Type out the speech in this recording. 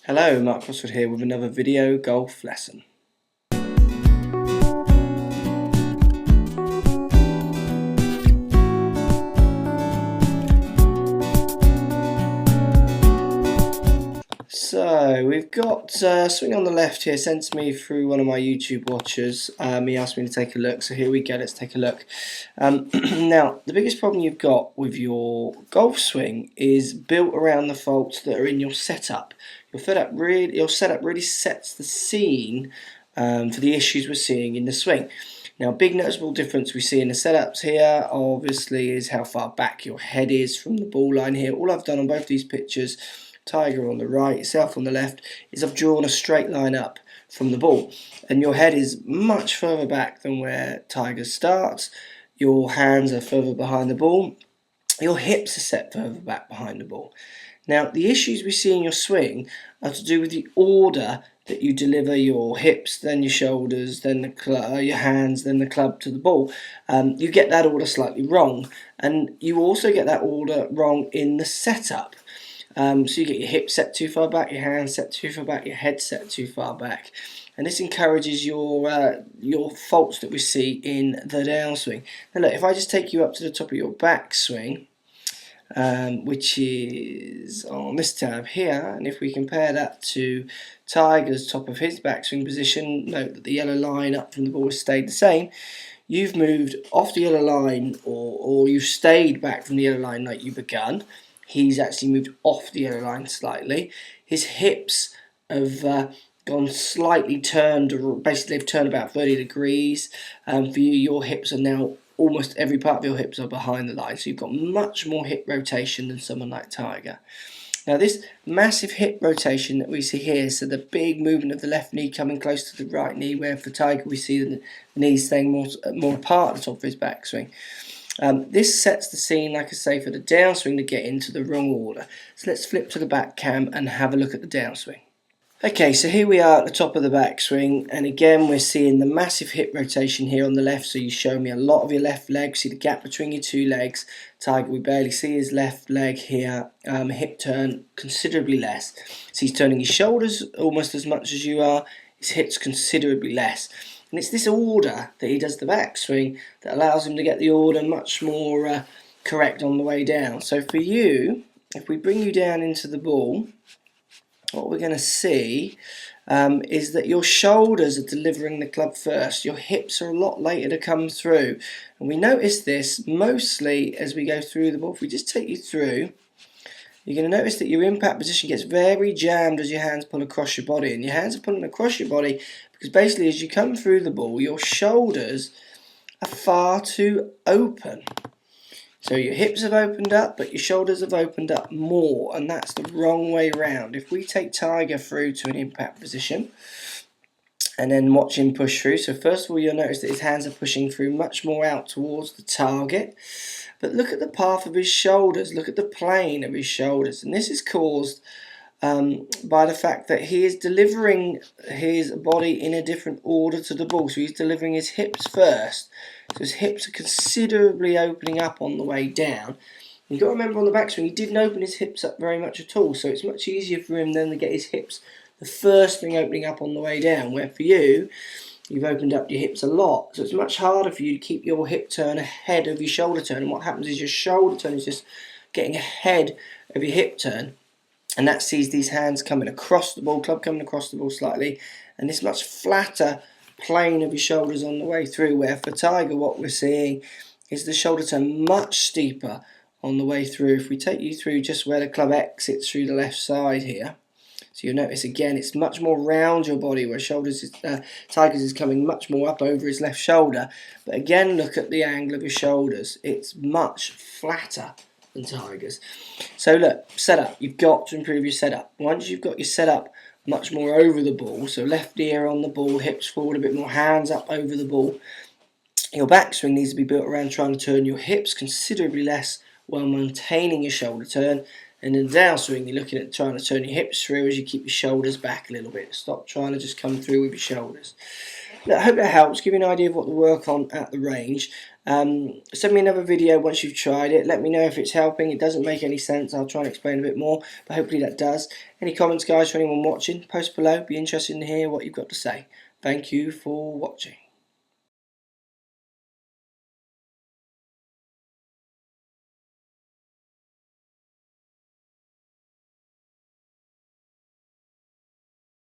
Hello, Mark Crossfield here with another video golf lesson. So we've got swing on the left here, sent to me through one of my YouTube watchers. He asked me to take a look, so here we go, let's take a look. Now, the biggest problem you've got with your golf swing is built around the faults that are in your setup. Your setup really sets the scene for the issues we're seeing in the swing. Now, big noticeable difference we see in the setups here, obviously, is how far back your head is from the ball line here. All I've done on both these pictures, Tiger on the right, yourself on the left, is I've drawn a straight line up from the ball. And your head is much further back than where Tiger starts. Your hands are further behind the ball. Your hips are set further back behind the ball. Now, the issues we see in your swing are to do with the order that you deliver your hips, then your shoulders, then your hands, then the club to the ball. You get that order slightly wrong, and you also get that order wrong in the setup. So you get your hips set too far back, your hands set too far back, your head set too far back, and this encourages your faults that we see in the downswing. Now look, if I just take you up to the top of your backswing, which is on this tab here, and if we compare that to Tiger's top of his backswing position, note that the yellow line up from the ball has stayed the same. You've moved off the yellow line, or you've stayed back from the yellow line like you begun. He's actually moved off the yellow line slightly. His hips have gone slightly turned, or basically they've turned about 30 degrees. For you, your hips are now, almost every part of your hips are behind the line, so you've got much more hip rotation than someone like Tiger. Now this massive hip rotation that we see here, so the big movement of the left knee coming close to the right knee, where for Tiger we see the knees staying more apart at the top of his backswing. This sets the scene, like I say, for the downswing to get into the wrong order. So let's flip to the back cam and have a look at the downswing. Okay, so here we are at the top of the backswing, and again we're seeing the massive hip rotation here on the left. So you show me a lot of your left leg, see the gap between your two legs. Tiger, we barely see his left leg here, hip turn considerably less. So he's turning his shoulders almost as much as you are, his hips considerably less. And it's this order that he does the backswing that allows him to get the order much more correct on the way down. So for you, if we bring you down into the ball, what we're going to see is that your shoulders are delivering the club first. Your hips are a lot later to come through. And we notice this mostly as we go through the ball. If we just take you through, you're going to notice that your impact position gets very jammed as your hands pull across your body. And your hands are pulling across your body because basically as you come through the ball, your shoulders are far too open. So your hips have opened up, but your shoulders have opened up more, and that's the wrong way round. If we take Tiger through to an impact position and then watch him push through, so first of all you'll notice that his hands are pushing through much more out towards the target. But look at the path of his shoulders, look at the plane of his shoulders, and this is caused by the fact that he is delivering his body in a different order to the ball. So he's delivering his hips first, so his hips are considerably opening up on the way down. You've got to remember on the backswing he didn't open his hips up very much at all, so it's much easier for him then to get his hips the first thing opening up on the way down, where for you, you've opened up your hips a lot, so it's much harder for you to keep your hip turn ahead of your shoulder turn. And what happens is your shoulder turn is just getting ahead of your hip turn, and that sees these hands coming across the ball, club coming across the ball slightly, and this much flatter plane of your shoulders on the way through, where for Tiger what we're seeing is the shoulder turn much steeper on the way through. If we take you through just where the club exits through the left side here, so you'll notice again it's much more round your body, where Tiger's is coming much more up over his left shoulder. But again, look at the angle of his shoulders, it's much flatter than Tiger's. So look, setup, you've got to improve your setup. Once you've got your setup much more over the ball, so left ear on the ball, hips forward a bit more, hands up over the ball, your backswing needs to be built around trying to turn your hips considerably less while maintaining your shoulder turn. And in downswing, you're looking at trying to turn your hips through as you keep your shoulders back a little bit. Stop trying to just come through with your shoulders. Look, I hope that helps, give you an idea of what to work on at the range. Send me another video once you've tried it. Let me know if it's helping. It doesn't make any sense, I'll try and explain a bit more, but hopefully that does. Any comments, guys, for anyone watching? Post below. Be interested to hear what you've got to say. Thank you for watching.